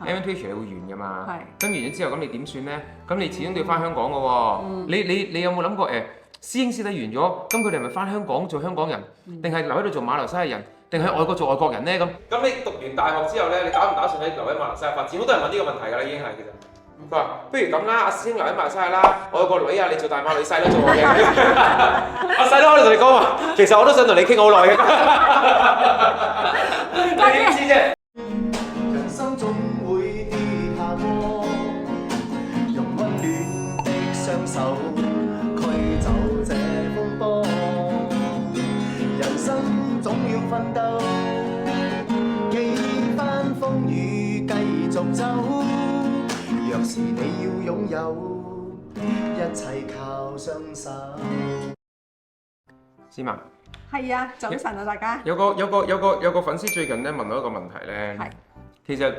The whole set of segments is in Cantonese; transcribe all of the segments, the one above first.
，MTH 你會完㗎嘛？咁完咗之後，咁你點算咧？咁你始終都要翻香港㗎喎。你有冇諗過師兄師弟完咗，咁佢哋係咪翻香港做香港人，定係留喺度做馬來西亞人，定係外國做外國人咧？咁你讀完大學之後咧，你打唔打算喺留喺馬來西亞發展？好多人問呢個問題㗎啦，已經係其實。佢話：不如咁啦，阿師兄留喺馬來西亞啦，我有個女啊，你做大馬女細佬做我嘅。阿細佬，我哋同你講話，其實我都想同你傾好耐嘅。你點知啫？人生總會跌下過，用溫暖的雙手驅走這風波。人生總要奮鬥，幾番風雨繼續走。若是你要擁有，一切靠雙手。思文，係啊，早晨啊，大家。有個粉絲最近咧問我一個問題咧，其實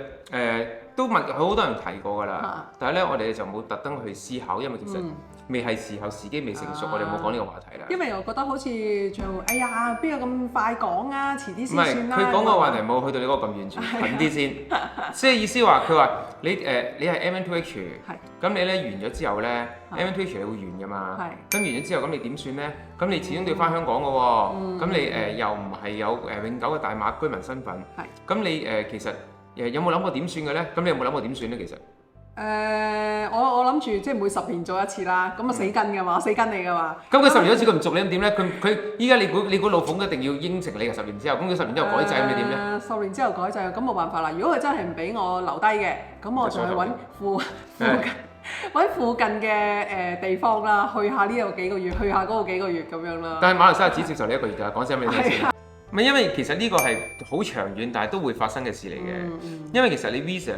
都問好多人提過㗎啦，但係咧我哋就冇特登去思考，因為其實未係時候，時機未成熟，我哋冇講呢個話題啦。因為我覺得好似做哎呀，邊有咁快講啊？遲啲先算啦。唔係，佢講個話題冇去到你嗰個咁遠住，近啲先。即係意思話，佢話你你係 MN2H， 咁你咧完咗之後咧 ，MN2H 你會完㗎嘛？咁完咗之後，咁你點算咧？咁你始終都要翻香港㗎喎。咁你又唔係有永久嘅大馬居民身份。咁你其實有冇諗過點算嘅咧？咁你有冇諗過點算咧？其實？我諗住即係每10年做一次啦，咁啊死跟㗎嘛，死跟你㗎嘛。咁佢10年一次佢唔續你咁點咧？佢依家你估老馮一定要應承你嘅10年之後，咁佢10年之後改制咁你點咧？10年之後改制，咁冇辦法啦。如果佢真係唔俾我留低嘅，咁我就去揾附近嘅地方啦，去下呢度幾個月，去下嗰度幾個月咁樣啦。但係馬來西亞只接受你1個月㗎，講聲俾你聽先。唔係因為其實呢個係好長遠，但係都會發生嘅事嚟嘅。因為其實你 visa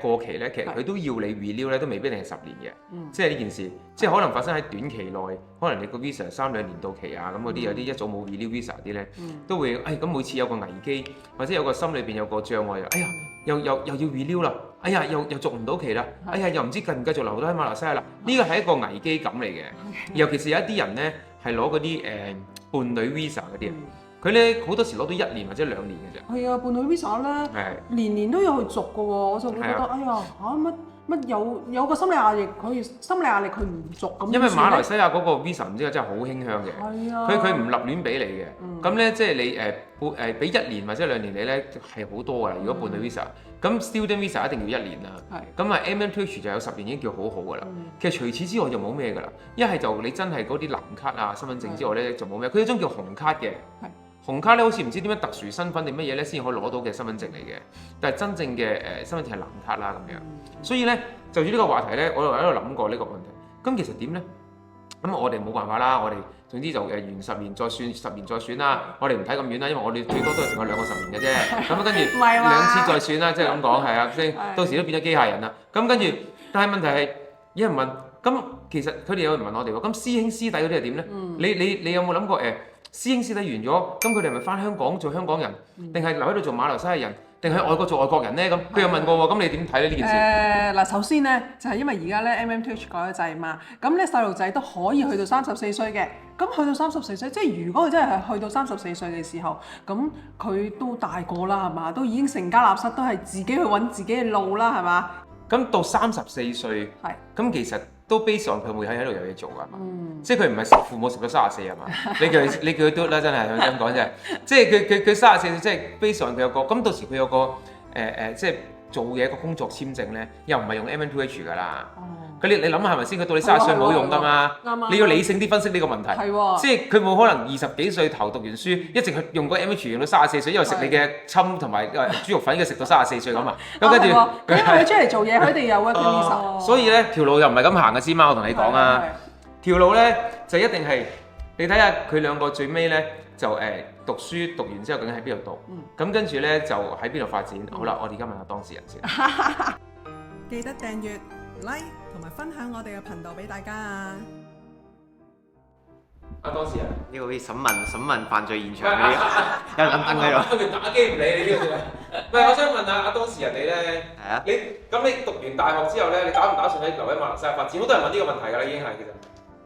過期咧，其實佢都要你 renew 咧，都未必一定係10年嘅。即係呢件事，即係可能發生喺短期內，可能你個 visa 3-2年到期啊，咁嗰啲有啲一早冇 renew visa 啲咧，都會咁每次有個危機，或者有個心裏邊有個障礙，哎呀又要 renew 啦，哎呀又續唔到期啦，哎呀又唔知繼唔繼續留到喺馬來西亞啦，呢個係一個危機感嚟嘅。尤其是有一啲人咧係攞嗰啲伴侶 visa 嗰啲。佢咧好多時攞到1年或者2年嘅啫。係啊，伴侶 visa 咧，年年都有去續嘅喎，我就會覺得哎呀乜有個心理壓力，佢唔續咁。因為馬來西亞嗰個 visa 唔知真係好輕香嘅。係啊。佢唔立亂俾你嘅。咁咧即係你俾1年或者2年你咧係好多㗎啦。如果伴侶 visa，咁 student visa 一定要1年啦。係。咁啊 MN2H 就有10年已經叫好好㗎啦。其實除此之外就冇咩㗎啦。一係就你真係嗰啲藍卡啊、身份證之外咧就冇咩。佢有張叫紅卡嘅。係。紅卡咧好似唔知點樣特殊身份定乜嘢咧先可以攞到嘅身份證嚟嘅，但係真正嘅身份證係藍卡啦咁樣。所以咧就住呢個話題咧，我又喺度諗過呢個問題。咁其實點咧？咁我哋冇辦法啦，我哋總之就完10年再算，10年再算啦。我哋唔睇咁遠啦，因為我哋最多都係剩有2個10年嘅啫。咁跟住2次再算啦，即係咁講係啊，即係到時都變咗機械人啦。咁跟住，但係問題係有人問，咁其實佢哋有人問我哋喎，咁師兄師弟嗰啲係點咧？你有冇諗過師兄師弟完咗，咁佢哋係咪翻香港做香港人，定係留喺度做馬來西亞人，定係外國做外國人咧？咁佢有問過喎，咁你點睇咧呢件事？嗱，首先咧就係因為而家咧 MN2H 改咗制嘛，咁咧細路仔都可以去到34歲嘅，咁去到34歲，即係如果佢真係去到34歲嘅時候，咁佢都大個啦，係嘛？都已經成家立室，都係自己去揾自己嘅路啦，係嘛？咁到34歲，咁其實都 base on佢會喺度有嘢做㗎嘛，即係佢唔係食父母食到34係嘛？你叫佢 do 啦，真係咁講啫，即係佢34歲，即係 base on佢有個，咁到時佢有個即係做嘢個工作簽證咧，又唔係用 MN2H 㗎啦。你諗下係咪先？佢到你30歲冇用㗎嘛，你要理性啲分析呢個問題。即係佢冇可能20幾歲頭讀完書，一直去用個 MN2 用到34歲，因為食你嘅侵同埋豬肉粉嘅食到34歲咁啊。咁跟住佢因為佢出嚟做嘢，佢哋有 working visa。所以咧條路又唔係咁行嘅先嘛，我同你講啊。條路咧就一定係你睇下佢兩個最尾咧就讀書讀完之後究竟喺邊度讀，咁跟住咧就喺邊度發展。好啦，我哋而家問下當事人先。記得訂閱、like 同埋分享我哋嘅頻道俾大家啊！當事人呢個好似審問犯罪現場嗰啲，有人等喺度。佢打機唔理你呢個先。喂，我想問下阿當事人你咧，你讀完大學之後咧，你打唔打算留喺馬來西亞發展？好多人問呢個問題㗎啦，已經係其實。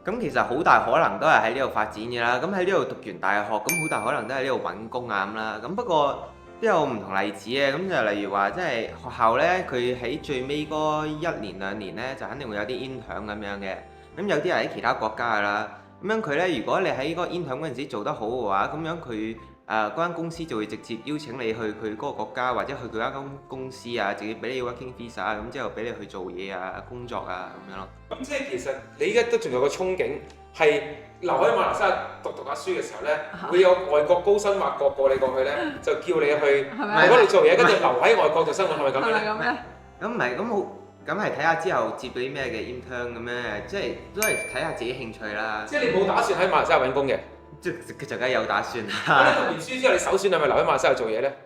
咁其實好大可能都係喺呢度發展嘅啦。咁喺呢度讀完大學，咁好大可能都喺呢度揾工啊咁啦。咁不過都有唔同例子嘅，咁就例如話，即係學校咧，佢喺最尾嗰1年2年咧，就肯定會有啲 intern 咁樣嘅。咁有啲係喺其他國家㗎啦。咁樣佢咧，如果你喺嗰個 intern 嗰陣時做得好嘅話，咁樣佢嗰間公司就會直接邀請你去佢嗰個國家，或者去佢間公司啊，直接俾你 working visa 啊，咁之後俾你去做嘢啊、工作啊咁樣咯。咁即係其實你而家都仲有個憧憬，係留喺馬來西亞讀下書嘅時候咧，會有外國高薪挖角過你過去咧，就叫你去嗰度做嘢，跟住留喺外國做生活，係咪咁樣咧？咁唔係咁好，咁係睇下之後接到啲咩嘅 intern 咁咧，即係都係睇下自己興趣啦。即係你冇打算喺馬來西亞揾工嘅？即佢就梗係有打算。咁你讀完書之後，你首選係咪留喺馬來西亞做嘢咧？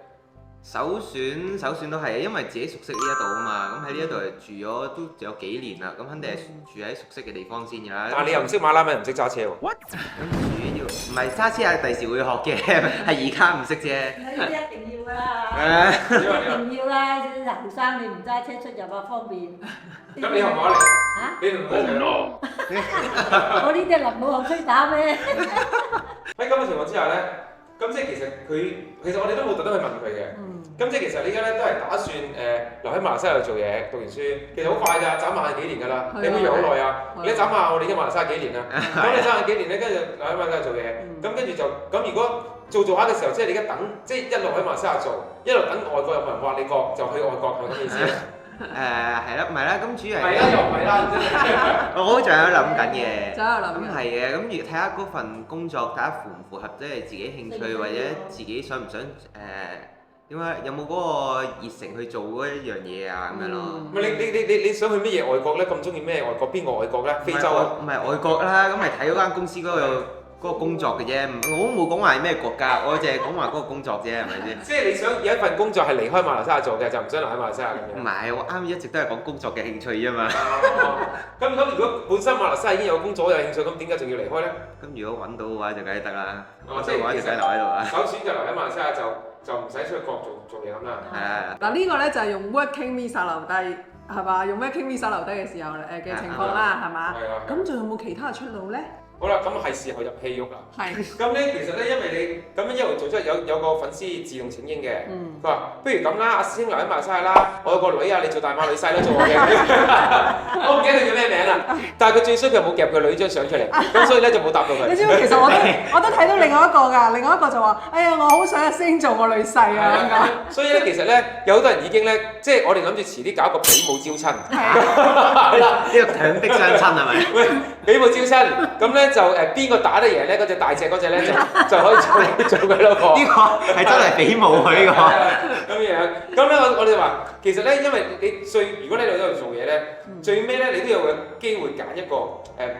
首選都係，因為自己熟悉呢一度啊嘛。咁喺呢一度住咗都有幾年啦，咁肯定係住喺熟悉嘅地方先㗎啦。但係你又唔識馬拉文，唔識揸車喎。咁主要唔係揸車係第時會學嘅，係而家唔識啫。呢啲一定要㗎啦，一定要啦！後生你唔揸車出入啊方便。咁你學唔學嚟？嚇？你唔學嚟？我呢啲林冇學吹打咩？喺咁嘅情況之下咧，咁即係其實我哋都冇特登去問佢嘅。咁即係其實你而家咧都係打算留喺馬來西亞度做嘢，讀完書，其實好快㗎，眨下係幾年㗎啦。你會約好耐啊？你眨下我哋而家馬來西亞幾年啦？咁你眨下幾年咧，跟住留喺馬來西亞做嘢，咁跟住就咁如果做下嘅時候，即係你而家等，即係一路喺馬來西亞做，一路等外國有冇人挖你角，就去外國係咁意思。係啦，唔係啦，咁主要係。係啦，又唔係啦，我好仲有諗緊嘅。仲有諗緊。咁係嘅，咁要睇下嗰份工作，睇下符唔符合即係自己興趣，或者自己想唔想點解有冇嗰個熱誠去做嗰一樣嘢啊咁樣咯。唔係你想去乜嘢外國咧？咁中意咩外國？邊個外國咧？非洲啊？唔係外國啦，咁咪睇嗰間公司嗰個工作嘅啫。我都冇講話係咩國家，我淨係講話嗰個工作啫，係咪先？即係你想有一份工作係離開馬來西亞做嘅，就唔想留喺馬來西亞咁樣。唔係，我啱一直都係講工作嘅興趣啫嘛。咁如果本身馬來西亞已經有工作有興趣，咁點解仲要離開咧？咁如果揾到嘅話就梗係得啦。即係嘅話就梗係留喺度啦。首選就留喺馬來西亞就唔使出去國做嘢咁啦。係啊。嗱呢個咧就係用 working visa 留低，係嘛？用 working visa 留低嘅時候嘅情況啦，係嘛？係啊。咁仲有冇其他嘅出路咧？好啦，咁係時候入戲肉啦。係。咁咧，其實咧，因為你咁樣一路做出有個粉絲自動請纓嘅，佢話不如咁啦，阿師兄留喺馬來西亞啦，我有個女啊，你做大馬女婿啦，做我嘅。我唔記得佢叫咩名啦，但係佢最衰佢冇夾佢女張相出嚟，咁所以咧就冇答到佢。你知唔知其實我都睇到另外一個㗎，另外一個就話：哎呀，我好想阿師兄做我女婿啊咁講。所以咧，其實咧有好多人已經咧，即係我哋諗住遲啲搞個比武招親。係啦，呢個強迫相親係咪？喂，比武招親，咁咧就邊個打得贏咧？嗰隻大隻嗰隻咧就可以做佢老婆。呢個係真係比武佢呢個。咁樣，咁咧我哋話其實咧，因為你如果你喺度做嘢咧，最尾咧你都有個機會揀一個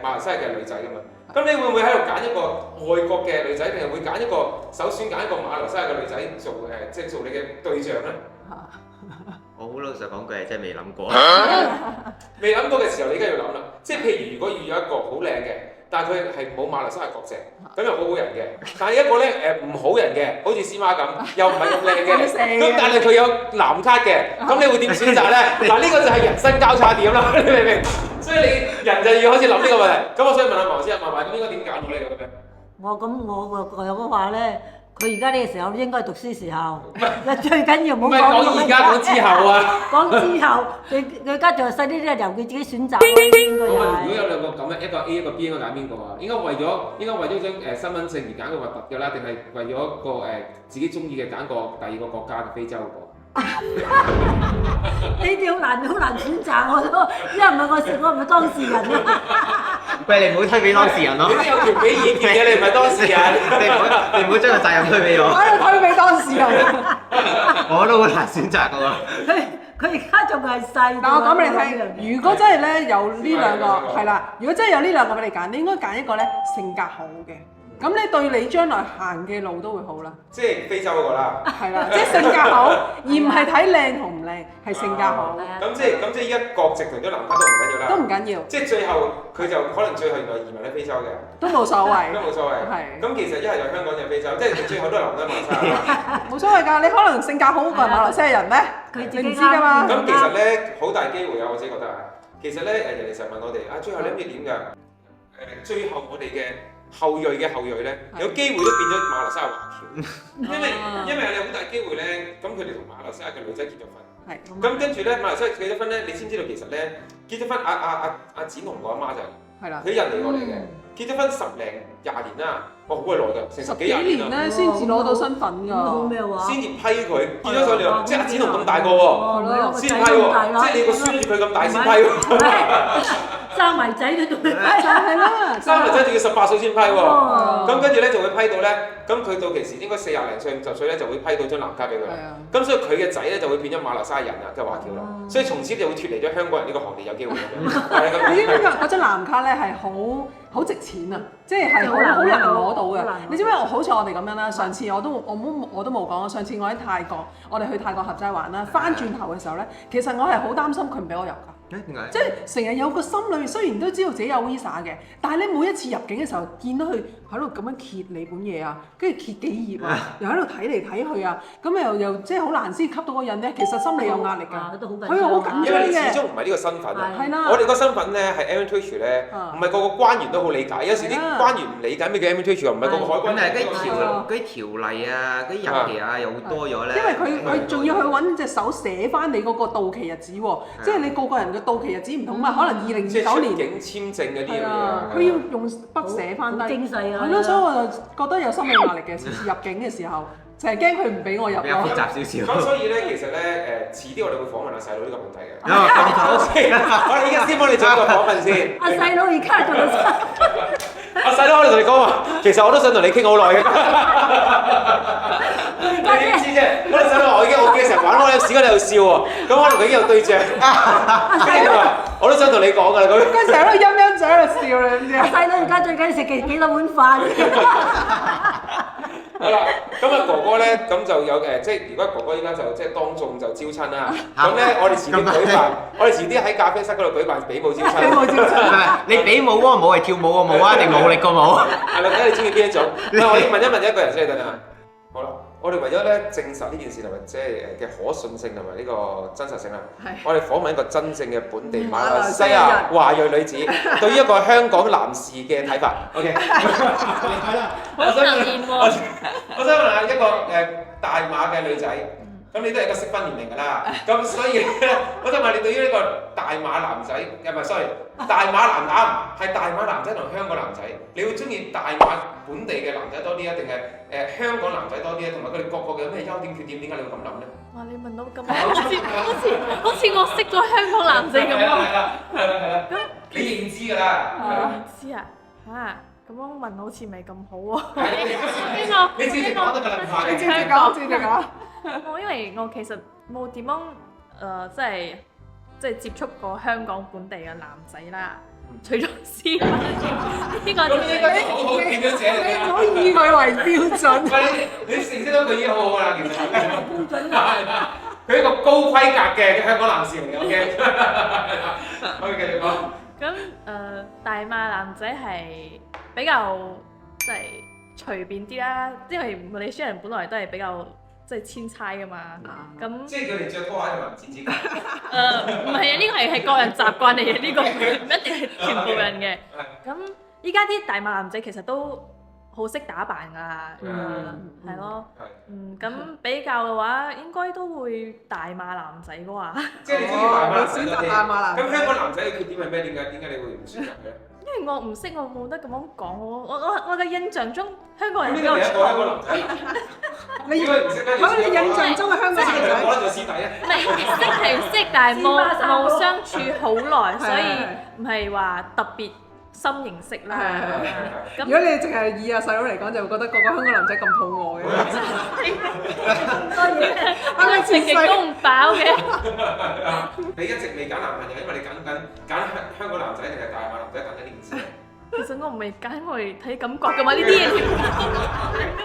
馬來西亞嘅女仔噶嘛。咁你會唔會喺度揀一個外國嘅女仔，定係會揀一個首選揀一個馬來西亞嘅女仔做即係做你嘅對象咧？我好老實講句係真係未諗過。未諗過嘅時候，你而家要諗啦。即係譬如如果遇咗一個好靚嘅，但係佢係冇馬來西亞國籍，咁又好好人嘅。但係一個咧唔好人嘅，好似司馬咁，又唔係咁靚嘅。咁但係佢有藍卡嘅，咁你會點選擇咧？嗱，呢個就係人生交叉點啦，你明唔明？所以你人就要開始諗呢個問題。咁我想問下黃先生，麻煩咁應該點揀到呢個咧？我有個話咧。佢而家呢個時候應該係讀書時候，最緊要唔好講而家講之後啊！講之後，佢而家仲細啲咧，由佢自己選擇咯，應該係。如果有兩個咁樣，一個 A 一個 B， 應該揀邊個啊？應該為咗張身份證而揀個核突嘅啦，定係為咗個自己中意嘅揀個第二個國家嘅非洲嗰個？呢啲好難選擇我都，因為我唔係當事人啊。喂，你唔好推俾當事人咯。你都有條俾意見嘅，你唔係當事人。你唔好將個責任推俾我。我要推俾當事人。我都好難選擇㗎喎。佢而家仲係細。但我講俾你聽，如果真係咧有呢兩個係啦，如果真係有呢兩個俾你揀，你應該揀一個咧性格好嘅。咁你對你將來行嘅路都會好啦。即係非洲嗰個啦。係啦，即係性格好，而唔係睇靚同唔靚，係性格好。咁即係依家國籍同咗藍卡都唔緊要啦。都唔緊要。即係最後佢就可能最後原來移民喺非洲嘅。都冇所謂。都冇所謂。係。咁其實一係就香港，一係非洲，即係最後都係留低馬來西亞。冇所謂㗎，你可能性格好過馬來西亞人咧，你唔知㗎嘛。咁其實咧好大機會啊，我自己覺得啊。其實咧人哋成日問我哋啊，最後你諗住點㗎？最後我哋嘅後裔嘅後裔咧，有機會都變咗馬來西亞華僑，因為有好大機會咧，咁佢哋同馬來西亞嘅女仔結咗婚。係。咁跟住咧，馬來西亞結咗婚咧，你知唔知道其實咧結咗婚阿展龍個阿媽就係啦，佢印尼過嚟嘅，結咗婚10零20年啦，哇好鬼耐㗎，成10幾年咧先至攞到身份㗎，咩話？先至批佢結咗上嚟，即係阿展龍咁大個喎，先批喎，即係你個孫佢咁大先批喎。生埋仔都仲就係啦，生埋仔仲要18歲先批喎，咁跟住咧就會批到咧，咁佢到其時應該40零歲50歲咧就會批到張藍卡俾佢啦。咁所以佢嘅仔咧就會變咗馬來西亞人啦，即係華僑啦。所以從此就會脫離咗香港人呢個行列，有機會咁樣。你知唔知嗰張藍卡咧係好值錢啊？即係好難攞到嘅。你知唔知好似我哋咁樣啦？上次我都冇講，上次我喺泰國，我哋去泰國合齋玩啦，翻轉頭嘅時候咧，其實我係好擔心佢唔俾我入㗎。點解？即係成日有個心裏面，雖然都知道自己有 visa 嘅，但係咧每一次入境嘅時候，見到佢喺度咁樣揭你本嘢啊，跟住揭幾頁啊，又喺度睇嚟睇去啊，咁又即係好難先吸到個人咧。其實心理有壓力㗎，佢又好緊張嘅。因為你始終唔係呢個身份啊。係啦。我哋個身份咧係 administrator 咧，唔係個個關員都好理解。有時啲關員唔理解咩叫 administrator，唔係個個海關。咁嗰啲條例啊，嗰啲日期啊又會多咗咧。因為佢仲要去揾隻手寫翻你嗰個到期日子喎，即係你個個人嘅到期日子唔同嘛，可能2029年。即係出境簽證嗰啲咁樣。佢要用筆寫翻低。精細啊！係咯，所以我就覺得有心理壓力嘅，次次入境嘅時候，就係驚佢唔俾我入咯。比較複雜少少。咁所以咧，其實咧遲啲我哋會訪問阿細佬呢個問題嘅。我哋依家先幫你做一個訪問先。阿細佬而家做緊乜？阿細佬，我哋同你講話，其實我都想同你傾好耐嘅。你點知啫？我哋細佬話我已經好嘅時候玩我有時間喺度笑喎，咁可能佢已經有對象。跟住佢話：我都想同你講㗎啦咁。佢成日喺度陰陰嘴喺度笑，你知唔知啊？細佬而家最緊要食幾多碗飯？好啦，咁啊哥哥咧，咁就有即係如果哥哥依家就即係當眾就招親啦。咁咧，我哋遲啲舉辦，我哋遲啲喺咖啡室嗰度舉辦比武招親。比武招親。你比武嗰個舞係跳舞個舞啊，定武力個舞？係啦，睇下你中意邊一種。我要問一個人先得啦。好啦，我哋為咗咧證實呢件事同埋即係嘅可信性同埋呢個真實性啦，我哋訪問一個真正嘅本地馬來西亞華裔女子對於一個香港男士嘅睇法。OK， 係啦，我想問下一個大馬嘅女仔，咁你都係一個適婚年齡㗎啦，咁所以咧，我想問你對於呢個大馬男仔，唔係 sorry， 大馬男係大馬男仔同香港男仔，你會中意大馬本地嘅男仔多啲啊，定係香港男仔多啲啊？同埋佢哋各個嘅有咩優點缺點？點解你會咁諗咧？哇！你問到咁，好似我識咗香港男仔咁咯。係啦。咁你認知㗎啦。唔知啊？咁樣問好似未咁好喎。你直接講得㗎啦，唔怕嘅。你直接講。因為我其實冇點樣即係接觸過香港本地嘅男仔啦，除咗師奶呢個。咁應該好好點樣寫嚟㗎？唔好以佢為標準。你認識到佢已經好好啦，其實。標準係。佢係一個高規格嘅香港男士嚟嘅，OK。可以繼續講。咁大馬男仔係比較即係隨便啲啦，因為馬來西亞人本來都係比較即係千差噶嘛。咁即係佢哋着拖鞋係咪唔剪指甲？唔係啊，呢個係個人習慣嚟嘅，呢個唔一定係全部人嘅。咁依家啲大馬男仔其實都好識打扮㗎，係咯。咁比較嘅話，應該都會大馬男仔嘅話。即係你中意大馬男仔多啲。咁香港男仔嘅缺點係咩？點解你會唔選擇嘅？因為我唔識，我冇得咁樣講。我嘅印象中，香港人比較咁呢個係一個香港男仔。你以為唔識咧？喺你印象中嘅香港男仔。我覺得做師弟啊。唔係識係識，但係冇相處好耐，所以唔係話特別深認識啦。如果你淨係以阿細佬嚟講，就會覺得個個香港男仔咁肚餓嘅。當然，啱啱食極都唔飽嘅。你一直未揀男朋友，因為你揀香港男仔定係大馬男仔揀緊呢件事？其實我唔係揀，我係睇感覺㗎嘛，呢啲嘢㗎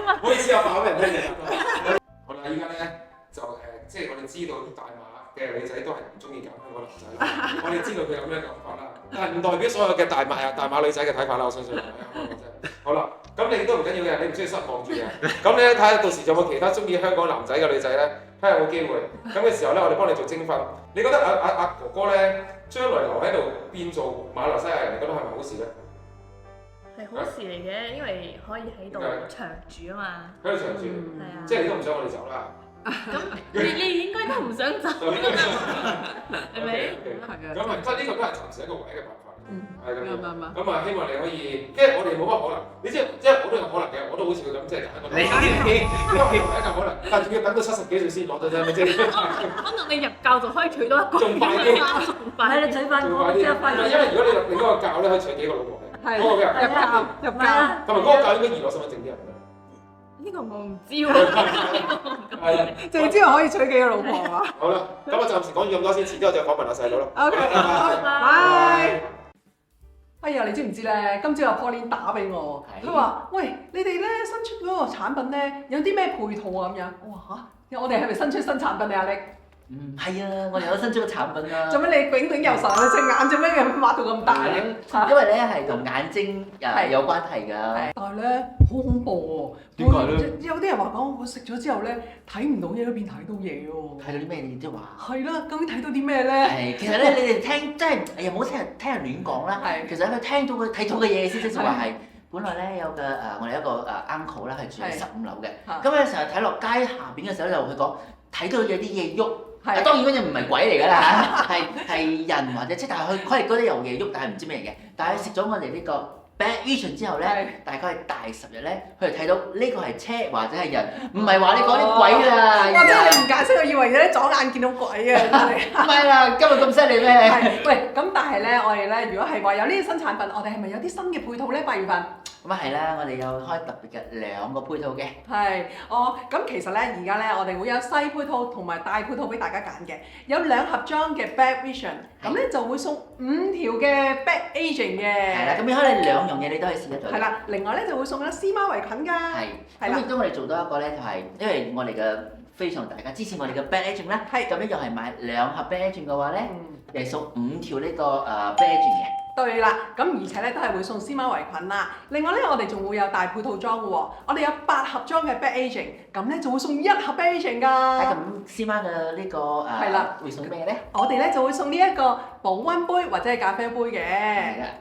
嘛。唔好意思啊，爆俾人聽嘅。好啦，依家咧就即係我哋知道大馬嘅女仔都係唔中意揀香港男仔啦。我哋知道佢有咩諗法啦，但係唔代表所有嘅大馬女仔嘅睇法啦。我相信。好啦，咁你都唔緊要嘅，你唔需要失望住嘅。咁你睇下到時有冇其他中意香港男仔嘅女仔咧？睇下有冇機會。咁嘅時候咧，我哋幫你做徵婚。你覺得阿哥哥咧將來留喺度變做馬來西亞人，你覺得係咪好事咧？係係好事嚟嘅，因為可以喺度長住啊嘛。喺度長住，係啊。即係你都唔想我哋走啦。咁你應該都唔想走㗎嘛，係咪？係啊。咁啊，即係呢個都係暫時一個唯一嘅辦法。係咁樣。啱。咁啊，希望你可以，即係我哋冇乜可能，你即係我都有可能嘅，我都好似佢咁，即係揀一個。你一嚿可能，但係仲要等到70幾歲先攞到啫，咪即係。可能你入教就可以娶到一個。仲快啲，仲快啲，你娶翻我，即係快啲。因為如果你入另一個教咧，可以娶幾個老婆嘅。係。嗰個比較入教。同埋嗰個教應該易攞身份證啲人。呢個我唔知喎。係啊，淨係知道可以娶幾個老婆啊？好啦，咁我暫時講住咁多先，遲啲我再訪問下細佬咯。 OK，拜拜。哎呀，你知唔知咧？今朝阿 Pauline 打俾我，佢話：喂，你哋咧新出嗰個產品咧，有啲咩配套啊？咁樣，我話嚇，我哋係咪新出新產品啊？阿力，係啊，我哋有新出嘅產品啦。做咩你炯炯有神啊？隻眼做咩嘅擘到咁大嘅？因為咧係同眼睛有關係㗎。但係咧好恐怖喎。點解咧？有啲人話講，我食咗之後咧睇唔到嘢，都變睇到嘢喎。睇到啲咩你即係話？係啦，究竟睇到啲咩咧？係，其實咧你哋聽真係，哎呀唔好聽人亂講啦。係。其實佢聽到佢睇到嘅嘢先，即係話係。本來咧有個我哋一個uncle 啦，係住喺15樓嘅。咁咧成日睇落街下邊嘅時候咧，就佢講睇到有啲嘢喐。係。當然嗰隻唔係鬼嚟㗎啦嚇，係人或者即係但係佢係覺得有嘢喐，但係唔知咩嚟嘅。但係食咗我哋呢個 Bad Vision 之後咧，大概係大10日咧，佢就睇到呢個係車或者係人，唔係話你講啲鬼啦。或者你唔解釋，我以為你左眼見到鬼啊！唔係啦，今日咁犀利咩？喂，咁但係咧，我哋咧，如果係話有呢啲新產品，我哋係咪有啲新嘅配套咧？8月份？咁啊係啦，我哋有開特別嘅2個配套嘅。係，咁其實咧，而家咧，我哋會有細配套同埋大配套俾大家揀嘅，有2盒裝嘅 Bad Vision， 咁咧就會送5條嘅 Bad Aging 嘅。係啦，咁可能2樣嘢你都可以試得到。係啦，另外咧就會送啦絲襪圍裙㗎。係。咁亦都我哋做到一個咧，就係因為我哋嘅非常大家支持我哋嘅 Bad Aging 啦。係。咁咧又係買2盒 Bad Aging 嘅話咧，係送5條呢個Bad Aging 嘅。對啦，咁而且咧都係會送絲襪圍裙啦。另外咧，我哋仲會有大配套裝嘅喎，我哋有8盒裝嘅 Bad Aging， 咁咧就會送1盒 Bad Aging 㗎。咁絲襪嘅呢個係啦，會送咩咧？我哋咧就會送呢一個保溫杯或者係咖啡杯嘅。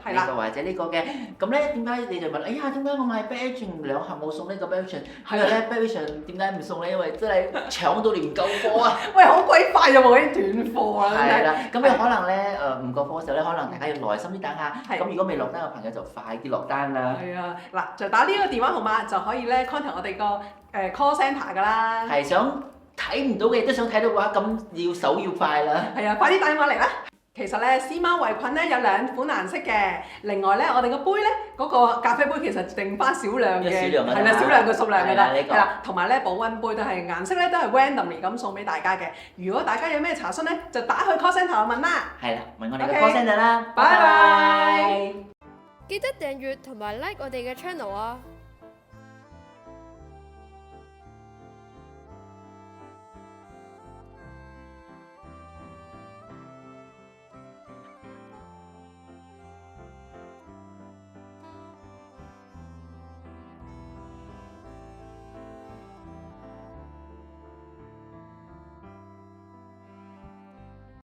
係啦，呢個或者呢個嘅。咁咧點解你就問？哎呀，點解我買 Bad Aging 2盒冇送呢個 Bad Vision？因為咧 Bad Vision 點解唔送咧？因為真係搶到連唔夠貨啊！喂，好鬼快就冇啲斷貨啦。係啦，咁有可能咧唔夠貨嘅時候咧，可能大家要耐心啲等下。咁如果未落單嘅朋友就快啲落單啦。係啊，嗱就打呢個電話號碼就可以咧 contact 我哋個call centre 㗎啦。係想睇唔到嘅都想睇到嘅話，咁要手要快啦。係啊，快啲打電話嚟啦！其實咧，絲襪圍裙咧有2款顏色嘅。另外咧，我哋個杯咧嗰個咖啡杯其實剩翻少量嘅，係啦，少量嘅數量㗎啦，係啦。同埋咧保溫杯都係顏色咧都係 randomly 咁送俾大家嘅。如果大家有咩查詢咧，就打去 call centre 問啦。係啦，問我哋嘅 call centre 啦。拜拜。記得訂閱同埋 like 我哋嘅 channel啊！